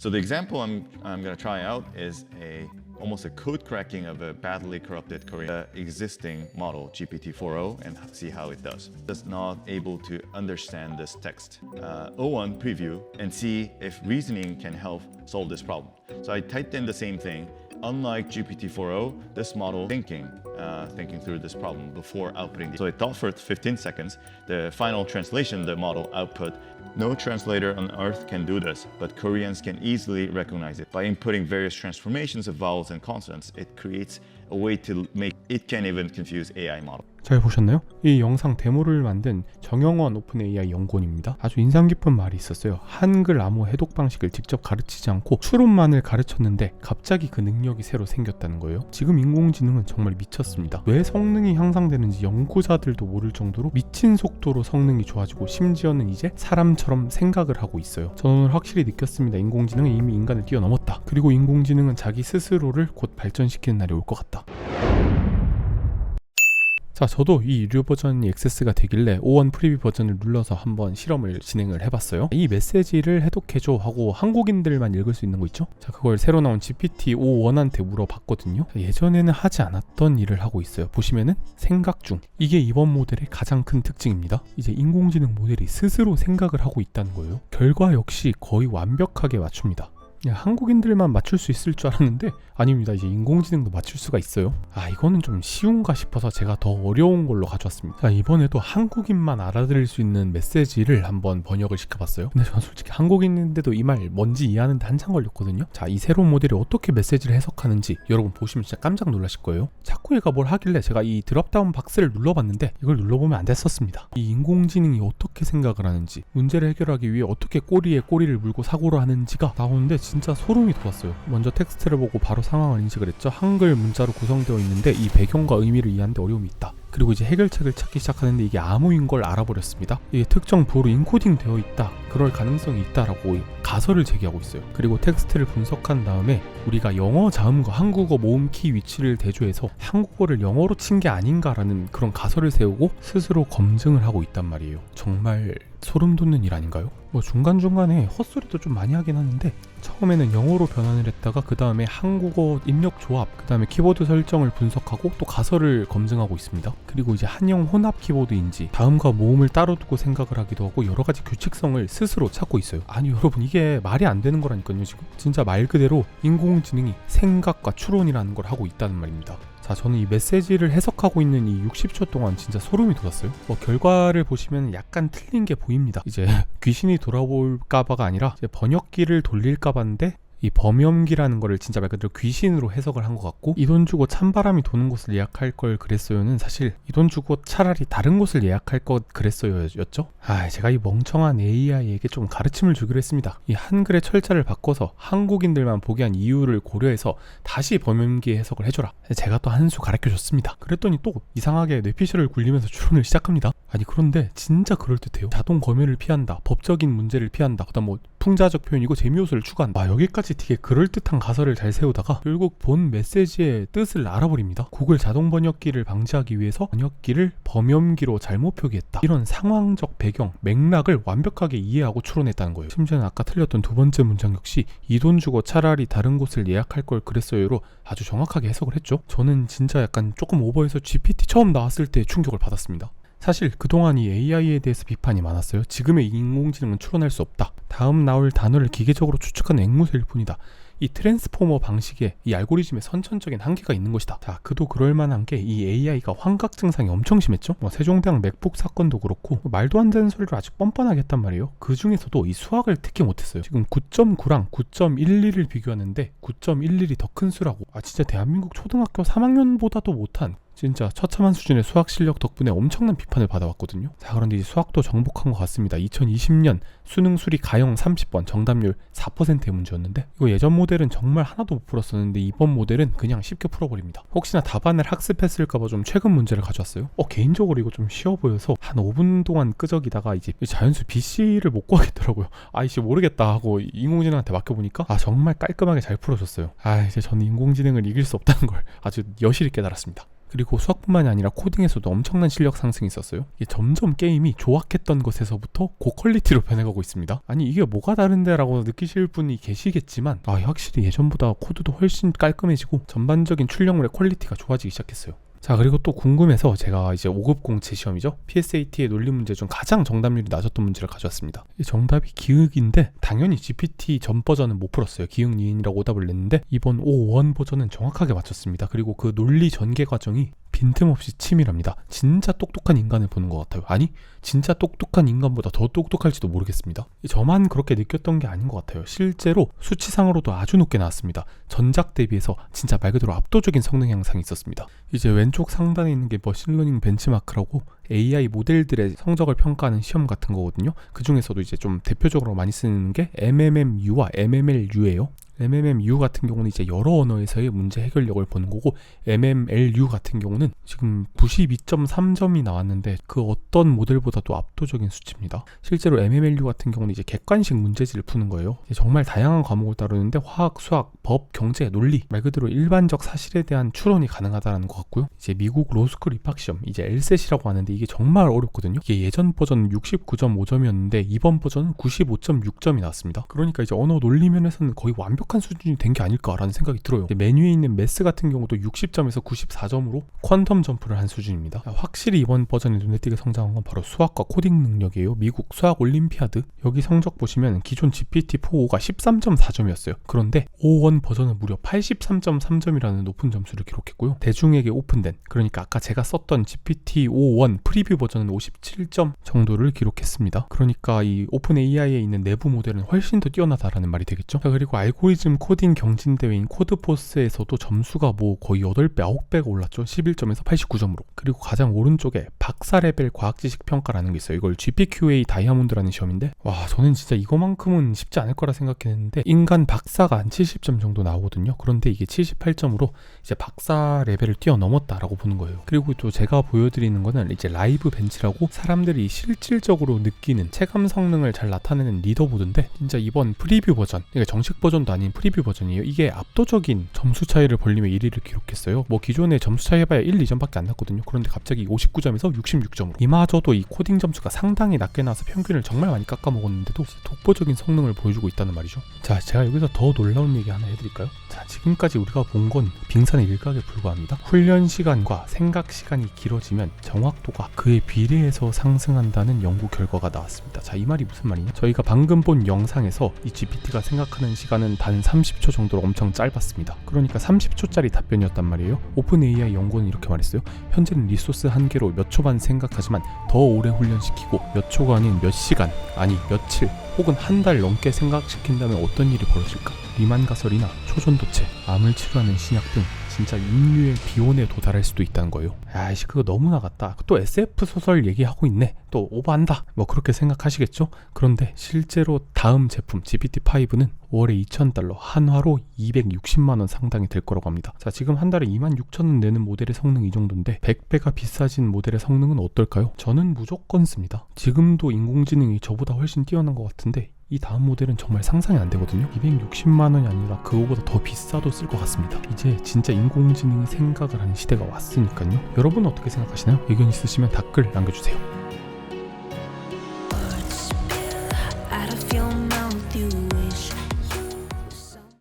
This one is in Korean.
So the example I'm going to try out is almost a code cracking of a badly corrupted Korean existing model GPT-4o and see how it does. It's not able to understand this text. O1 preview and see if reasoning can help solve this problem. So I typed in the same thing. Unlike GPT-4o, this model thinking through this problem before outputting. So it thought for 15 seconds. The final translation, the model output, no translator on earth can do this, but Koreans can easily recognize it. By inputting various transformations of vowels and consonants, it creates a way to make it can even confuse AI model. 잘 보셨나요? 이 영상 데모를 만든 정영원 오픈 AI 연구원입니다. 아주 인상 깊은 말이 있었어요. 한글 암호 해독 방식을 직접 가르치지 않고 추론만을 가르쳤는데 갑자기 그 능력이 새로 생겼다는 거예요. 지금 인공지능은 정말 미쳤습니다. 왜 성능이 향상되는지 연구자들도 모를 정도로 미친 속도로 성능이 좋아지고 심지어는 이제 사람처럼 생각을 하고 있어요. 저는 확실히 느꼈습니다. 인공지능은 이미 인간을 뛰어넘었다. 그리고 인공지능은 자기 스스로를 곧 발전시키는 날이 올 것 같다. 자, 저도 이 유료 버전이 액세스가 되길래 O1 프리뷰 버전을 눌러서 한번 실험을 진행을 해봤어요. 이 메시지를 해독해줘 하고 한국인들만 읽을 수 있는 거 있죠? 자, 그걸 새로 나온 GPT-O1한테 물어봤거든요. 예전에는 하지 않았던 일을 하고 있어요. 보시면은 생각 중. 이게 이번 모델의 가장 큰 특징입니다. 이제 인공지능 모델이 스스로 생각을 하고 있다는 거예요. 결과 역시 거의 완벽하게 맞춥니다. 한국인들만 맞출 수 있을 줄 알았는데 아닙니다. 이제 인공지능도 맞출 수가 있어요. 이거는 좀 쉬운가 싶어서 제가 더 어려운 걸로 가져왔습니다. 자, 이번에도 한국인만 알아들을 수 있는 메시지를 한번 번역을 시켜봤어요. 근데 저는 솔직히 한국인인데도 이 말 뭔지 이해하는데 한참 걸렸거든요. 자, 이 새로운 모델이 어떻게 메시지를 해석하는지 여러분 보시면 진짜 깜짝 놀라실 거예요. 자꾸 얘가 뭘 하길래 제가 이 드롭다운 박스를 눌러봤는데 이걸 눌러보면 안 됐었습니다. 이 인공지능이 어떻게 생각을 하는지, 문제를 해결하기 위해 어떻게 꼬리에 꼬리를 물고 사고를 하는지가 나오는데 진짜 소름이 돋았어요. 먼저 텍스트를 보고 바로 상황을 인식을 했죠. 한글 문자로 구성되어 있는데 이 배경과 의미를 이해하는데 어려움이 있다. 그리고 이제 해결책을 찾기 시작하는데 이게 암호인 걸 알아버렸습니다. 이게 특정 부호로 인코딩 되어 있다. 그럴 가능성이 있다라고 가설을 제기하고 있어요. 그리고 텍스트를 분석한 다음에 우리가 영어 자음과 한국어 모음 키 위치를 대조해서 한국어를 영어로 친 게 아닌가라는 그런 가설을 세우고 스스로 검증을 하고 있단 말이에요. 정말 소름 돋는 일 아닌가요? 뭐 중간중간에 헛소리도 좀 많이 하긴 하는데 처음에는 영어로 변환을 했다가 그 다음에 한국어 입력 조합, 그 다음에 키보드 설정을 분석하고 또 가설을 검증하고 있습니다. 그리고 이제 한영 혼합 키보드인지 다음과 모음을 따로 두고 생각을 하기도 하고 여러 가지 규칙성을 스스로 찾고 있어요. 아니 여러분, 이게 말이 안 되는 거라니까요. 지금 진짜 말 그대로 인공지능이 생각과 추론이라는 걸 하고 있다는 말입니다. 자, 저는 이 메시지를 해석하고 있는 이 60초 동안 진짜 소름이 돋았어요. 결과를 보시면 약간 틀린 게 보입니다. 이제 귀신이 돌아올까봐가 아니라 이제 번역기를 돌릴까봐인데 이 범염기라는 거를 진짜 말 그대로 귀신으로 해석을 한 것 같고, 이 돈 주고 찬바람이 도는 곳을 예약할 걸 그랬어요는 사실 이 돈 주고 차라리 다른 곳을 예약할 것 그랬어요 였죠. 제가 이 멍청한 AI에게 좀 가르침을 주기로 했습니다. 이 한글의 철자를 바꿔서 한국인들만 보게 한 이유를 고려해서 다시 범염기 해석을 해줘라. 제가 또 한 수 가르쳐줬습니다. 그랬더니 또 이상하게 뇌피셜을 굴리면서 추론을 시작합니다. 아니 그런데 진짜 그럴듯해요. 자동 검열을 피한다, 법적인 문제를 피한다, 그다음 뭐 풍자적 표현이고 재미요소를 추가한다. 여기까지 되게 그럴듯한 가설을 잘 세우다가 결국 본 메시지의 뜻을 알아버립니다. 구글 자동 번역기를 방지하기 위해서 번역기를 범염기로 잘못 표기했다. 이런 상황적 배경, 맥락을 완벽하게 이해하고 추론했다는 거예요. 심지어는 아까 틀렸던 두 번째 문장 역시 이 돈 주고 차라리 다른 곳을 예약할 걸 그랬어요로 아주 정확하게 해석을 했죠. 저는 진짜 약간 조금 오버해서 GPT 처음 나왔을 때 충격을 받았습니다. 사실 그동안 이 AI에 대해서 비판이 많았어요. 지금의 인공지능은 추론할 수 없다. 다음 나올 단어를 기계적으로 추측하는 앵무새일 뿐이다. 이 트랜스포머 방식에 이 알고리즘에 선천적인 한계가 있는 것이다. 자, 그도 그럴 만한 게 이 AI가 환각 증상이 엄청 심했죠. 세종대왕 맥북 사건도 그렇고 말도 안 되는 소리를 아주 뻔뻔하게 했단 말이에요. 그 중에서도 이 수학을 특히 못했어요. 지금 9.9랑 9.11을 비교하는데 9.11이 더 큰 수라고. 진짜 대한민국 초등학교 3학년보다도 못한 진짜 처참한 수준의 수학 실력 덕분에 엄청난 비판을 받아왔거든요. 자, 그런데 이제 수학도 정복한 것 같습니다. 2020년 수능 수리 가형 30번 정답률 4%의 문제였는데 이거 예전 모델은 정말 하나도 못 풀었었는데 이번 모델은 그냥 쉽게 풀어버립니다. 혹시나 답안을 학습했을까봐 좀 최근 문제를 가져왔어요. 개인적으로 이거 좀 쉬워 보여서 한 5분 동안 끄적이다가 이제 자연수 BC를 못 구하겠더라고요. 이씨 모르겠다 하고 인공지능한테 맡겨보니까 정말 깔끔하게 잘 풀어줬어요. 이제 저는 인공지능을 이길 수 없다는 걸 아주 여실히 깨달았습니다. 그리고 수학뿐만이 아니라 코딩에서도 엄청난 실력 상승이 있었어요. 이게 점점 게임이 조악했던 것에서부터 고퀄리티로 변해가고 있습니다. 아니 이게 뭐가 다른데 라고 느끼실 분이 계시겠지만 확실히 예전보다 코드도 훨씬 깔끔해지고 전반적인 출력물의 퀄리티가 좋아지기 시작했어요. 자, 그리고 또 궁금해서 제가 이제 5급 공채 시험이죠. PSAT의 논리 문제 중 가장 정답률이 낮았던 문제를 가져왔습니다. 이 정답이 기억인데 당연히 GPT 전 버전은 못 풀었어요. 기억 니은이라고 오답을 냈는데 이번 5원 버전은 정확하게 맞췄습니다. 그리고 그 논리 전개 과정이 빈틈없이 치밀합니다. 진짜 똑똑한 인간을 보는 것 같아요. 아니 진짜 똑똑한 인간보다 더 똑똑할지도 모르겠습니다. 저만 그렇게 느꼈던 게 아닌 것 같아요. 실제로 수치상으로도 아주 높게 나왔습니다. 전작 대비해서 진짜 말 그대로 압도적인 성능 향상이 있었습니다. 이제 왼쪽 상단에 있는 게 머신러닝 벤치마크라고 AI 모델들의 성적을 평가하는 시험 같은 거거든요. 그 중에서도 이제 좀 대표적으로 많이 쓰는 게 MMMU와 MMLU예요. MMMU 같은 경우는 이제 여러 언어에서의 문제 해결력을 보는 거고 MMLU 같은 경우는 지금 92.3점이 나왔는데 그 어떤 모델보다도 압도적인 수치입니다. 실제로 MMLU 같은 경우는 이제 객관식 문제지를 푸는 거예요. 정말 다양한 과목을 다루는데 화학, 수학, 법, 경제, 논리 말 그대로 일반적 사실에 대한 추론이 가능하다는 것 같고요. 이제 미국 로스쿨 입학시험 이제 LSAT이라고 하는데 이게 정말 어렵거든요. 이게 예전 버전은 69.5점이었는데 이번 버전은 95.6점이 나왔습니다. 그러니까 이제 언어 논리 면에서는 거의 완벽한 수준이 된 게 아닐까라는 생각이 들어요. 메뉴에 있는 매스 같은 경우도 60점에서 94점으로 퀀텀 점프를 한 수준입니다. 확실히 이번 버전이 눈에 띄게 성장한 건 바로 수학과 코딩 능력이에요. 미국 수학 올림피아드 여기 성적 보시면 기존 GPT-4.5가 13.4점이었어요. 그런데 5원 버전은 무려 83.3점이라는 높은 점수를 기록했고요. 대중에게 오픈된 그러니까 아까 제가 썼던 GPT-5.1 프리뷰 버전은 57점 정도를 기록했습니다. 그러니까 이 오픈 AI에 있는 내부 모델은 훨씬 더 뛰어나다라는 말이 되겠죠. 자, 그리고 알고리즘 코딩 경진대회인 코드포스에서도 점수가 뭐 거의 8배, 9배가 올랐죠. 11점에서 89점으로. 그리고 가장 오른쪽에 박사 레벨 과학지식 평가라는 게 있어요. 이걸 GPQA 다이아몬드라는 시험인데 와 저는 진짜 이거만큼은 쉽지 않을 거라 생각했는데 인간 박사가 한 70점 정도 나오거든요. 그런데 이게 78점으로 이제 박사 레벨을 뛰어넘었다라고 보는 거예요. 그리고 또 제가 보여드리는 거는 이제 라이브 벤치라고 사람들이 실질적으로 느끼는 체감 성능을 잘 나타내는 리더보드인데 진짜 이번 프리뷰 버전, 그러니까 정식 버전도 아닌 프리뷰 버전이에요. 이게 압도적인 점수 차이를 벌리며 1위를 기록했어요. 뭐 기존에 점수 차이 해봐야 1, 2점밖에 안 났거든요. 그런데 갑자기 59점에서 66점으로 이마저도 이 코딩 점수가 상당히 낮게 나와서 평균을 정말 많이 깎아먹었는데도 독보적인 성능을 보여주고 있다는 말이죠. 자, 제가 여기서 더 놀라운 얘기 하나 해드릴까요? 자, 지금까지 우리가 본 건 빙산의 일각에 불과합니다. 훈련 시간과 생각 시간이 길어지면 정확도가 그에 비례해서 상승한다는 연구 결과가 나왔습니다. 자, 이 말이 무슨 말이냐? 저희가 방금 본 영상에서 이 GPT가 생각하는 시간은 단 30초 정도로 엄청 짧았습니다. 그러니까 30초짜리 답변이었단 말이에요. 오픈 AI 연구원은 이렇게 말했어요. 현재는 리소스 한계로 몇 초만 생각하지만 더 오래 훈련시키고 몇 초가 아닌 몇 시간, 아니 며칠 혹은 한 달 넘게 생각시킨다면 어떤 일이 벌어질까? 리만 가설이나 초전도체, 암을 치료하는 신약 등 진짜 인류의 비혼에 도달할 수도 있다는 거예요. 아이씨 그거 너무 나갔다. 또 SF 소설 얘기하고 있네. 또 오버한다. 뭐 그렇게 생각하시겠죠? 그런데 실제로 다음 제품 GPT-5는 월에 2,000달러, 한화로 260만원 상당이 될 거라고 합니다. 자, 지금 한 달에 26,000원 내는 모델의 성능 이 정도인데 100배가 비싸진 모델의 성능은 어떨까요? 저는 무조건 씁니다. 지금도 인공지능이 저보다 훨씬 뛰어난 것 같은데 이 다음 모델은 정말 상상이 안 되거든요. 260만원이 아니라 그거보다 더 비싸도 쓸 것 같습니다. 이제 진짜 인공지능이 생각을 하는 시대가 왔으니까요. 여러분은 어떻게 생각하시나요? 의견 있으시면 댓글 남겨주세요.